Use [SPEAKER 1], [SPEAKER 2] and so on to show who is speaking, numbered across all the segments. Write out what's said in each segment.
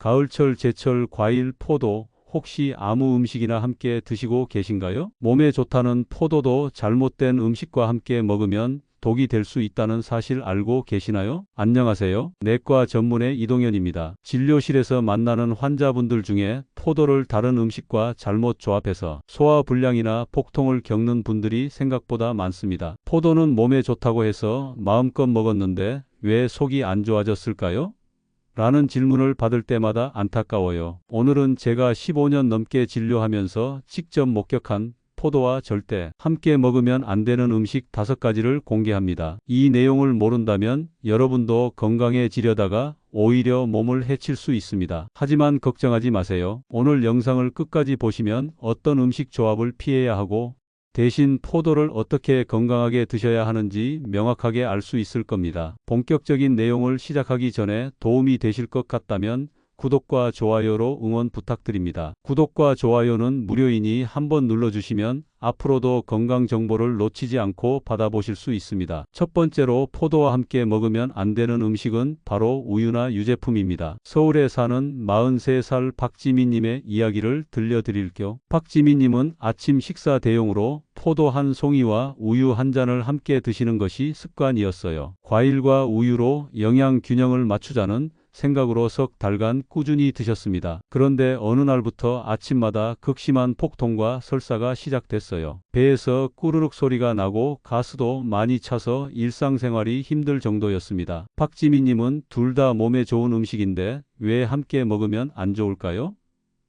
[SPEAKER 1] 가을철, 제철, 과일, 포도, 혹시 아무 음식이나 함께 드시고 계신가요? 몸에 좋다는 포도도 잘못된 음식과 함께 먹으면 독이 될 수 있다는 사실 알고 계시나요? 안녕하세요. 내과 전문의 이동현입니다. 진료실에서 만나는 환자분들 중에 포도를 다른 음식과 잘못 조합해서 소화불량이나 복통을 겪는 분들이 생각보다 많습니다. 포도는 몸에 좋다고 해서 마음껏 먹었는데 왜 속이 안 좋아졌을까요? 라는 질문을 받을 때마다 안타까워요. 오늘은 제가 15년 넘게 진료하면서 직접 목격한 포도와 절대 함께 먹으면 안 되는 음식 5가지를 공개합니다. 이 내용을 모른다면 여러분도 건강해지려다가 오히려 몸을 해칠 수 있습니다. 하지만 걱정하지 마세요. 오늘 영상을 끝까지 보시면 어떤 음식 조합을 피해야 하고 대신 포도를 어떻게 건강하게 드셔야 하는지 명확하게 알 수 있을 겁니다. 본격적인 내용을 시작하기 전에 도움이 되실 것 같다면 구독과 좋아요로 응원 부탁드립니다. 구독과 좋아요는 무료이니 한번 눌러주시면 앞으로도 건강 정보를 놓치지 않고 받아보실 수 있습니다. 첫 번째로 포도와 함께 먹으면 안 되는 음식은 바로 우유나 유제품입니다. 서울에 사는 43살 박지민님의 이야기를 들려드릴게요. 박지민님은 아침 식사 대용으로 포도 한 송이와 우유 한 잔을 함께 드시는 것이 습관이었어요. 과일과 우유로 영양 균형을 맞추자는 생각으로 석 달간 꾸준히 드셨습니다. 그런데 어느 날부터 아침마다 극심한 복통과 설사가 시작됐어요. 배에서 꾸르륵 소리가 나고 가스도 많이 차서 일상생활이 힘들 정도였습니다. 박지민님은 둘 다 몸에 좋은 음식인데 왜 함께 먹으면 안 좋을까요?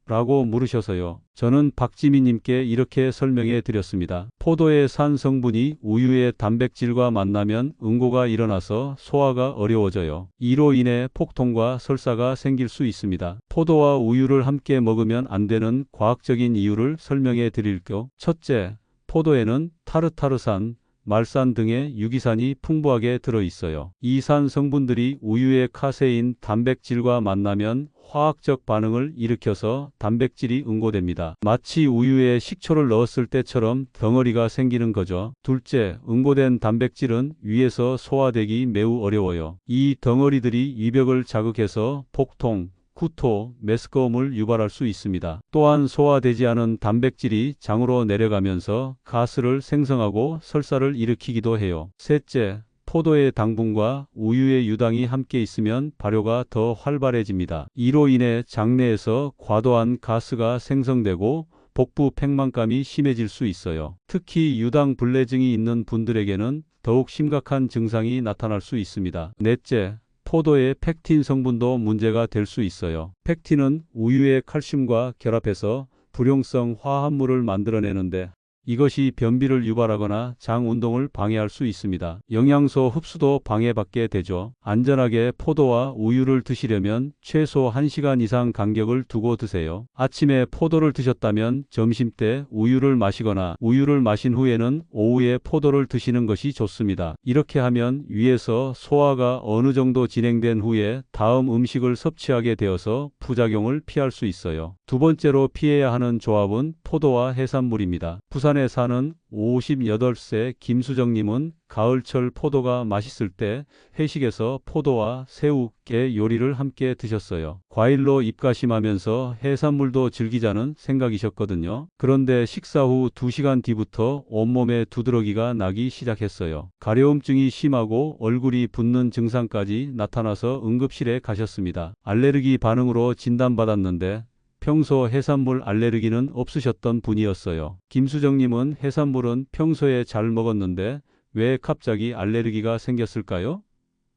[SPEAKER 1] 라고 물으셔서요. 저는 박지민님께 이렇게 설명해 드렸습니다. 포도의 산 성분이 우유의 단백질과 만나면 응고가 일어나서 소화가 어려워져요. 이로 인해 폭통과 설사가 생길 수 있습니다. 포도와 우유를 함께 먹으면 안 되는 과학적인 이유를 설명해 드릴게요. 첫째, 포도에는 타르타르산, 말산 등의 유기산이 풍부하게 들어있어요. 이 산 성분들이 우유의 카세인, 단백질과 만나면 화학적 반응을 일으켜서 단백질이 응고됩니다. 마치 우유에 식초를 넣었을 때처럼 덩어리가 생기는 거죠. 둘째, 응고된 단백질은 위에서 소화되기 매우 어려워요. 이 덩어리들이 위벽을 자극해서 복통, 구토, 메스꺼움을 유발할 수 있습니다. 또한 소화되지 않은 단백질이 장으로 내려가면서 가스를 생성하고 설사를 일으키기도 해요. 셋째, 포도의 당분과 우유의 유당이 함께 있으면 발효가 더 활발해집니다. 이로 인해 장내에서 과도한 가스가 생성되고 복부 팽만감이 심해질 수 있어요. 특히 유당 불내증이 있는 분들에게는 더욱 심각한 증상이 나타날 수 있습니다. 넷째, 포도의 펙틴 성분도 문제가 될 수 있어요. 펙틴은 우유의 칼슘과 결합해서 불용성 화합물을 만들어내는데 이것이 변비를 유발하거나 장 운동을 방해할 수 있습니다. 영양소 흡수도 방해받게 되죠. 안전하게 포도와 우유를 드시려면 최소 1시간 이상 간격을 두고 드세요. 아침에 포도를 드셨다면 점심때 우유를 마시거나 우유를 마신 후에는 오후에 포도를 드시는 것이 좋습니다. 이렇게 하면 위에서 소화가 어느 정도 진행된 후에 다음 음식을 섭취하게 되어서 부작용을 피할 수 있어요. 두 번째로 피해야 하는 조합은 포도와 해산물입니다. 부산에 사는 58세 김수정님은 가을철 포도가 맛있을 때 회식에서 포도와 새우, 깨 요리를 함께 드셨어요. 과일로 입가심하면서 해산물도 즐기자는 생각이셨거든요. 그런데 식사 후 2시간 뒤부터 온몸에 두드러기가 나기 시작했어요. 가려움증이 심하고 얼굴이 붓는 증상까지 나타나서 응급실에 가셨습니다. 알레르기 반응으로 진단받았는데 평소 해산물 알레르기는 없으셨던 분이었어요. 김수정님은 해산물은 평소에 잘 먹었는데 왜 갑자기 알레르기가 생겼을까요?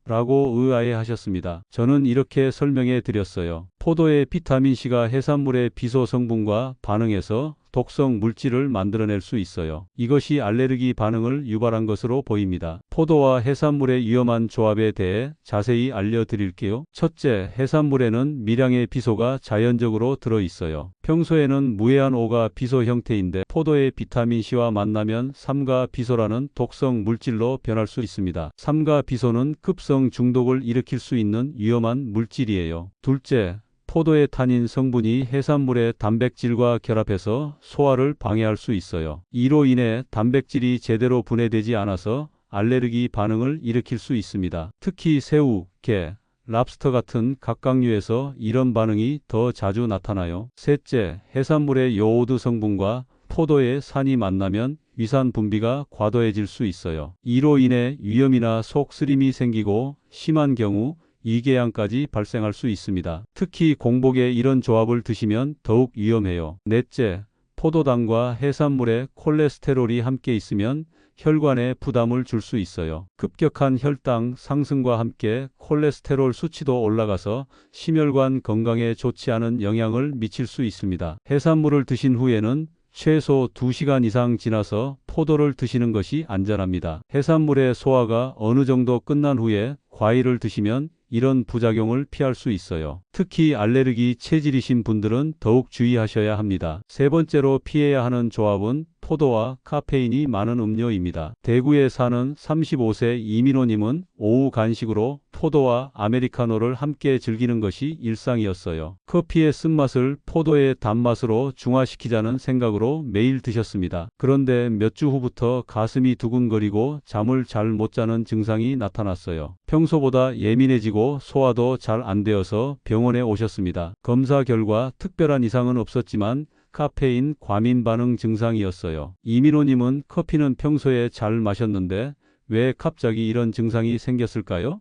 [SPEAKER 1] 라고 의아해 하셨습니다. 저는 이렇게 설명해 드렸어요. 포도의 비타민C가 해산물의 비소 성분과 반응해서 독성 물질을 만들어낼 수 있어요. 이것이 알레르기 반응을 유발한 것으로 보입니다. 포도와 해산물의 위험한 조합에 대해 자세히 알려드릴게요. 첫째, 해산물에는 미량의 비소가 자연적으로 들어있어요. 평소에는 무해한 오가 비소 형태인데 포도의 비타민C와 만나면 삼가 비소라는 독성 물질로 변할 수 있습니다. 삼가 비소는 급성 중독을 일으킬 수 있는 위험한 물질이에요. 둘째, 포도의 타닌 성분이 해산물의 단백질과 결합해서 소화를 방해할 수 있어요. 이로 인해 단백질이 제대로 분해되지 않아서 알레르기 반응을 일으킬 수 있습니다. 특히 새우, 게, 랍스터 같은 각각류에서 이런 반응이 더 자주 나타나요. 셋째, 해산물의 요오드 성분과 포도의 산이 만나면 위산 분비가 과도해질 수 있어요. 이로 인해 위염이나 속 쓰림이 생기고 심한 경우 위궤양까지 발생할 수 있습니다. 특히 공복에 이런 조합을 드시면 더욱 위험해요. 넷째, 포도당과 해산물에 콜레스테롤이 함께 있으면 혈관에 부담을 줄 수 있어요. 급격한 혈당 상승과 함께 콜레스테롤 수치도 올라가서 심혈관 건강에 좋지 않은 영향을 미칠 수 있습니다. 해산물을 드신 후에는 최소 2시간 이상 지나서 포도를 드시는 것이 안전합니다. 해산물의 소화가 어느 정도 끝난 후에 과일을 드시면 이런 부작용을 피할 수 있어요. 특히 알레르기 체질이신 분들은 더욱 주의하셔야 합니다. 세 번째로 피해야 하는 조합은 포도와 카페인이 많은 음료입니다. 대구에 사는 35세 이민호님은 오후 간식으로 포도와 아메리카노를 함께 즐기는 것이 일상이었어요. 커피의 쓴맛을 포도의 단맛으로 중화시키자는 생각으로 매일 드셨습니다. 그런데 몇 주 후부터 가슴이 두근거리고 잠을 잘 못 자는 증상이 나타났어요. 평소보다 예민해지고 소화도 잘 안 되어서 병원에 오셨습니다. 검사 결과 특별한 이상은 없었지만 카페인 과민 반응 증상이었어요. 이민호님은 커피는 평소에 잘 마셨는데 왜 갑자기 이런 증상이 생겼을까요?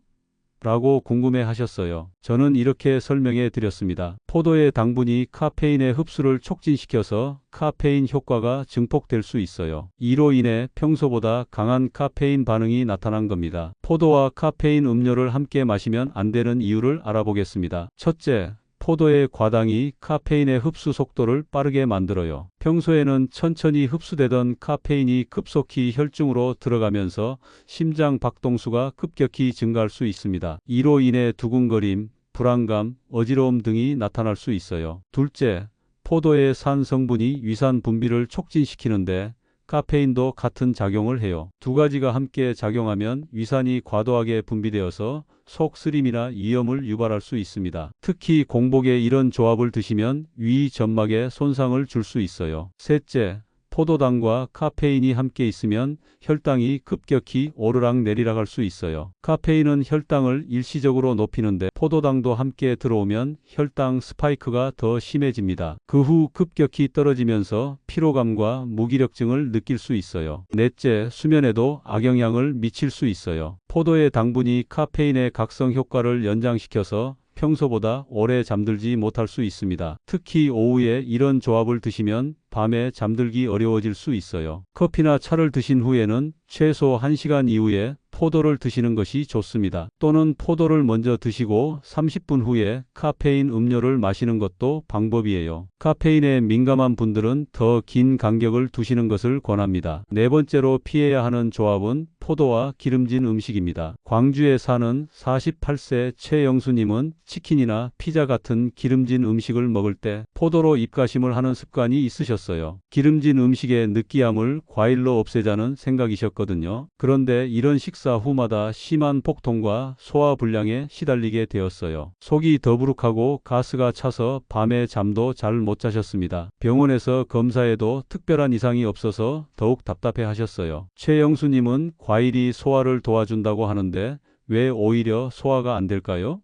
[SPEAKER 1] 라고 궁금해 하셨어요. 저는 이렇게 설명해 드렸습니다. 포도의 당분이 카페인의 흡수를 촉진시켜서 카페인 효과가 증폭될 수 있어요. 이로 인해 평소보다 강한 카페인 반응이 나타난 겁니다. 포도와 카페인 음료를 함께 마시면 안 되는 이유를 알아보겠습니다. 첫째, 포도의 과당이 카페인의 흡수 속도를 빠르게 만들어요. 평소에는 천천히 흡수되던 카페인이 급속히 혈중으로 들어가면서 심장 박동수가 급격히 증가할 수 있습니다. 이로 인해 두근거림, 불안감, 어지러움 등이 나타날 수 있어요. 둘째, 포도의 산 성분이 위산 분비를 촉진시키는데 카페인도 같은 작용을 해요. 두 가지가 함께 작용하면 위산이 과도하게 분비되어서 속 쓰림이나 위염을 유발할 수 있습니다. 특히 공복에 이런 조합을 드시면 위 점막에 손상을 줄 수 있어요. 셋째, 포도당과 카페인이 함께 있으면 혈당이 급격히 오르락 내리락 할 수 있어요. 카페인은 혈당을 일시적으로 높이는데 포도당도 함께 들어오면 혈당 스파이크가 더 심해집니다. 그 후 급격히 떨어지면서 피로감과 무기력증을 느낄 수 있어요. 넷째, 수면에도 악영향을 미칠 수 있어요. 포도의 당분이 카페인의 각성 효과를 연장시켜서 평소보다 오래 잠들지 못할 수 있습니다. 특히 오후에 이런 조합을 드시면 밤에 잠들기 어려워질 수 있어요. 커피나 차를 드신 후에는 최소 1시간 이후에 포도를 드시는 것이 좋습니다. 또는 포도를 먼저 드시고 30분 후에 카페인 음료를 마시는 것도 방법이에요. 카페인에 민감한 분들은 더 긴 간격을 두시는 것을 권합니다. 네 번째로 피해야 하는 조합은 포도와 기름진 음식입니다. 광주에 사는 48세 최영수님은 치킨이나 피자 같은 기름진 음식을 먹을 때 포도로 입가심을 하는 습관이 있으셨어요. 기름진 음식의 느끼함을 과일로 없애자는 생각이셨거든요. 그런데 이런 식사 후마다 심한 복통과 소화불량에 시달리게 되었어요. 속이 더부룩하고 가스가 차서 밤에 잠도 잘 못 자셨습니다. 병원에서 검사해도 특별한 이상이 없어서 더욱 답답해 하셨어요. 최영수님은 과일이 소화를 도와준다고 하는데 왜 오히려 소화가 안 될까요?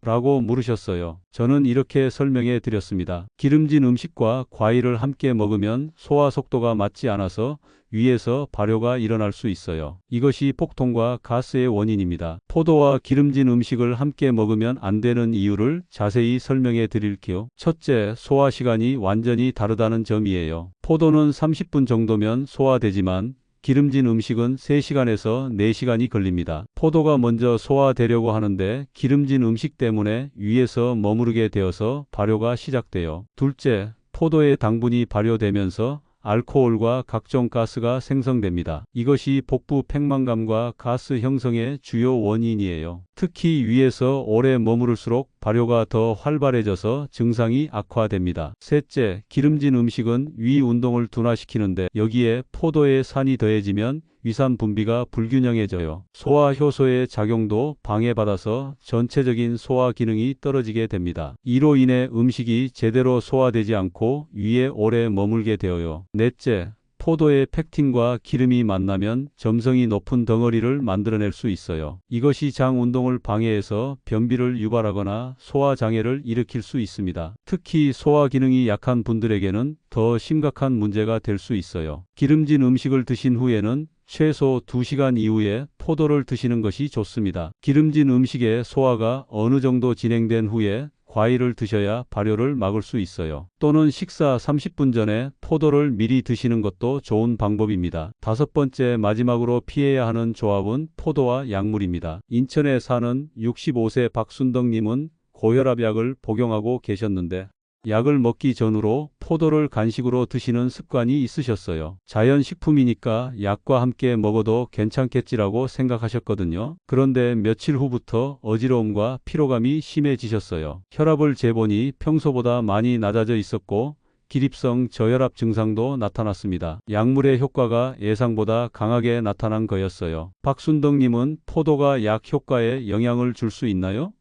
[SPEAKER 1] 라고 물으셨어요. 저는 이렇게 설명해 드렸습니다. 기름진 음식과 과일을 함께 먹으면 소화 속도가 맞지 않아서 위에서 발효가 일어날 수 있어요. 이것이 폭통과 가스의 원인입니다. 포도와 기름진 음식을 함께 먹으면 안 되는 이유를 자세히 설명해 드릴게요. 첫째, 소화 시간이 완전히 다르다는 점이에요. 포도는 30분 정도면 소화되지만 기름진 음식은 3시간에서 4시간이 걸립니다. 포도가 먼저 소화되려고 하는데 기름진 음식 때문에 위에서 머무르게 되어서 발효가 시작돼요. 둘째, 포도의 당분이 발효되면서 알코올과 각종 가스가 생성됩니다. 이것이 복부 팽만감과 가스 형성의 주요 원인이에요. 특히 위에서 오래 머무를수록 발효가 더 활발해져서 증상이 악화됩니다. 셋째, 기름진 음식은 위 운동을 둔화시키는데 여기에 포도의 산이 더해지면 위산 분비가 불균형해져요. 소화 효소의 작용도 방해받아서 전체적인 소화 기능이 떨어지게 됩니다. 이로 인해 음식이 제대로 소화되지 않고 위에 오래 머물게 되어요. 넷째, 포도의 펙틴과 기름이 만나면 점성이 높은 덩어리를 만들어낼 수 있어요. 이것이 장 운동을 방해해서 변비를 유발하거나 소화 장애를 일으킬 수 있습니다. 특히 소화 기능이 약한 분들에게는 더 심각한 문제가 될 수 있어요. 기름진 음식을 드신 후에는 최소 2시간 이후에 포도를 드시는 것이 좋습니다. 기름진 음식의 소화가 어느 정도 진행된 후에 과일을 드셔야 발효를 막을 수 있어요. 또는 식사 30분 전에 포도를 미리 드시는 것도 좋은 방법입니다. 다섯 번째, 마지막으로 피해야 하는 조합은 포도와 약물입니다. 인천에 사는 65세 박순덕님은 고혈압약을 복용하고 계셨는데 약을 먹기 전으로 포도를 간식으로 드시는 습관이 있으셨어요. 자연식품이니까 약과 함께 먹어도 괜찮겠지라고 생각하셨거든요. 그런데 며칠 후부터 어지러움과 피로감이 심해지셨어요. 혈압을 재보니 평소보다 많이 낮아져 있었고 기립성 저혈압 증상도 나타났습니다. 약물의 효과가 예상보다 강하게 나타난 거였어요. 박순덕님은 포도가 약 효과에 영향을 줄 수 있나요?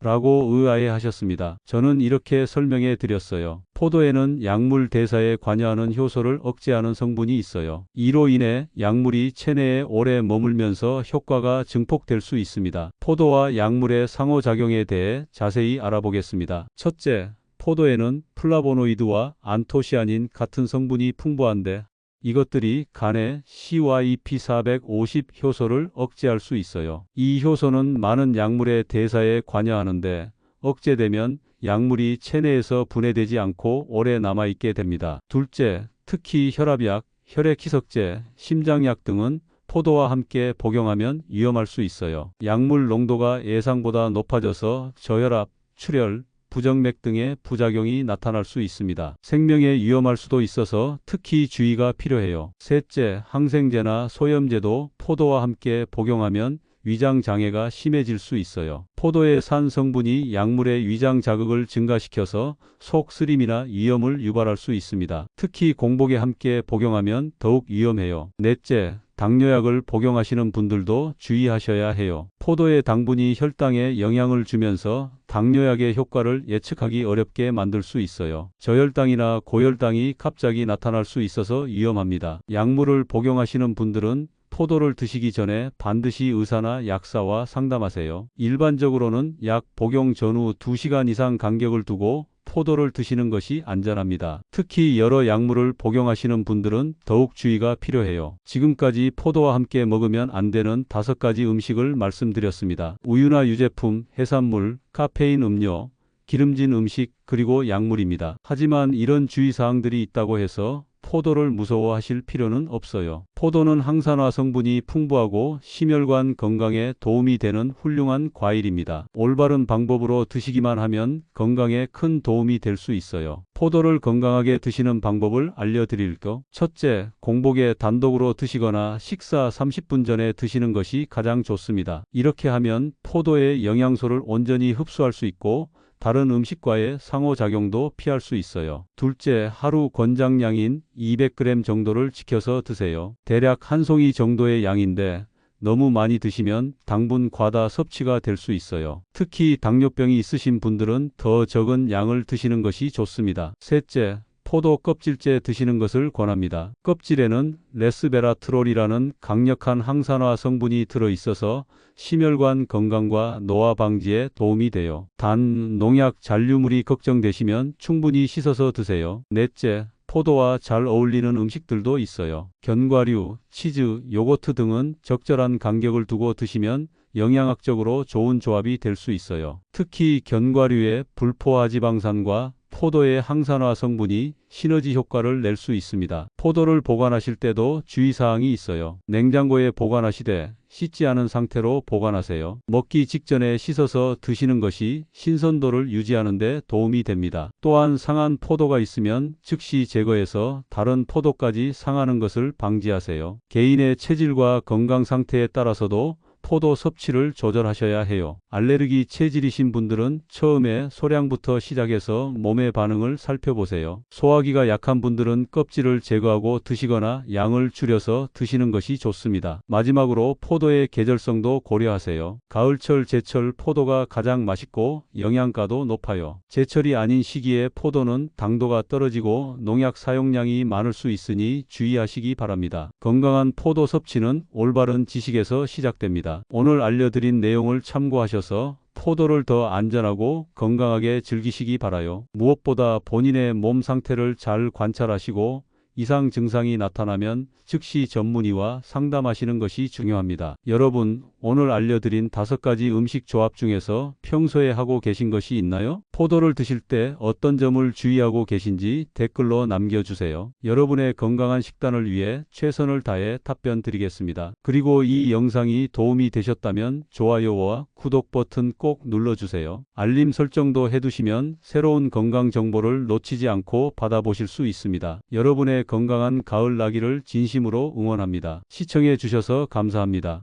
[SPEAKER 1] 라고 의아해 하셨습니다. 저는 이렇게 설명해 드렸어요. 포도에는 약물 대사에 관여하는 효소를 억제하는 성분이 있어요. 이로 인해 약물이 체내에 오래 머물면서 효과가 증폭될 수 있습니다. 포도와 약물의 상호작용에 대해 자세히 알아보겠습니다. 첫째, 포도에는 플라보노이드와 안토시아닌 같은 성분이 풍부한데 이것들이 간의 CYP450 효소를 억제할 수 있어요. 이 효소는 많은 약물의 대사에 관여하는데 억제되면 약물이 체내에서 분해되지 않고 오래 남아있게 됩니다. 둘째, 특히 혈압약, 혈액희석제, 심장약 등은 포도와 함께 복용하면 위험할 수 있어요. 약물 농도가 예상보다 높아져서 저혈압, 출혈, 부정맥 등의 부작용이 나타날 수 있습니다. 생명에 위험할 수도 있어서 특히 주의가 필요해요. 셋째, 항생제나 소염제도 포도와 함께 복용하면 위장 장애가 심해질 수 있어요. 포도의 산 성분이 약물의 위장 자극을 증가시켜서 속 쓰림이나 위염을 유발할 수 있습니다. 특히 공복에 함께 복용하면 더욱 위험해요. 넷째, 당뇨약을 복용하시는 분들도 주의하셔야 해요. 포도의 당분이 혈당에 영향을 주면서 당뇨약의 효과를 예측하기 어렵게 만들 수 있어요. 저혈당이나 고혈당이 갑자기 나타날 수 있어서 위험합니다. 약물을 복용하시는 분들은 포도를 드시기 전에 반드시 의사나 약사와 상담하세요. 일반적으로는 약 복용 전후 2시간 이상 간격을 두고 포도를 드시는 것이 안전합니다. 특히 여러 약물을 복용하시는 분들은 더욱 주의가 필요해요. 지금까지 포도와 함께 먹으면 안 되는 5가지 음식을 말씀드렸습니다. 우유나 유제품, 해산물, 카페인 음료, 기름진 음식, 그리고 약물입니다. 하지만 이런 주의사항들이 있다고 해서 포도를 무서워하실 필요는 없어요. 포도는 항산화 성분이 풍부하고 심혈관 건강에 도움이 되는 훌륭한 과일입니다. 올바른 방법으로 드시기만 하면 건강에 큰 도움이 될 수 있어요. 포도를 건강하게 드시는 방법을 알려드릴게요. 첫째, 공복에 단독으로 드시거나 식사 30분 전에 드시는 것이 가장 좋습니다. 이렇게 하면 포도의 영양소를 온전히 흡수할 수 있고 다른 음식과의 상호작용도 피할 수 있어요. 둘째, 하루 권장량인 200g 정도를 지켜서 드세요. 대략 한 송이 정도의 양인데 너무 많이 드시면 당분 과다 섭취가 될 수 있어요. 특히 당뇨병이 있으신 분들은 더 적은 양을 드시는 것이 좋습니다. 셋째, 포도 껍질째 드시는 것을 권합니다. 껍질에는 레스베라트롤이라는 강력한 항산화 성분이 들어있어서 심혈관 건강과 노화 방지에 도움이 돼요. 단, 농약 잔류물이 걱정되시면 충분히 씻어서 드세요. 넷째, 포도와 잘 어울리는 음식들도 있어요. 견과류, 치즈, 요거트 등은 적절한 간격을 두고 드시면 영양학적으로 좋은 조합이 될 수 있어요. 특히 견과류의 불포화 지방산과 포도의 항산화 성분이 시너지 효과를 낼 수 있습니다. 포도를 보관하실 때도 주의사항이 있어요. 냉장고에 보관하시되 씻지 않은 상태로 보관하세요. 먹기 직전에 씻어서 드시는 것이 신선도를 유지하는 데 도움이 됩니다. 또한 상한 포도가 있으면 즉시 제거해서 다른 포도까지 상하는 것을 방지하세요. 개인의 체질과 건강 상태에 따라서도 포도 섭취를 조절하셔야 해요. 알레르기 체질이신 분들은 처음에 소량부터 시작해서 몸의 반응을 살펴보세요. 소화기가 약한 분들은 껍질을 제거하고 드시거나 양을 줄여서 드시는 것이 좋습니다. 마지막으로 포도의 계절성도 고려하세요. 가을철, 제철 포도가 가장 맛있고 영양가도 높아요. 제철이 아닌 시기에 포도는 당도가 떨어지고 농약 사용량이 많을 수 있으니 주의하시기 바랍니다. 건강한 포도 섭취는 올바른 지식에서 시작됩니다. 오늘 알려드린 내용을 참고하셔서 포도를 더 안전하고 건강하게 즐기시기 바라요. 무엇보다 본인의 몸 상태를 잘 관찰하시고 이상 증상이 나타나면 즉시 전문의와 상담하시는 것이 중요합니다. 여러분, 오늘 알려드린 5가지 음식 조합 중에서 평소에 하고 계신 것이 있나요? 포도를 드실 때 어떤 점을 주의하고 계신지 댓글로 남겨주세요. 여러분의 건강한 식단을 위해 최선을 다해 답변 드리겠습니다. 그리고 이 영상이 도움이 되셨다면 좋아요와 구독 버튼 꼭 눌러주세요. 알림 설정도 해두시면 새로운 건강 정보를 놓치지 않고 받아보실 수 있습니다. 여러분의 건강한 가을 나기를 진심으로 응원합니다. 시청해 주셔서 감사합니다.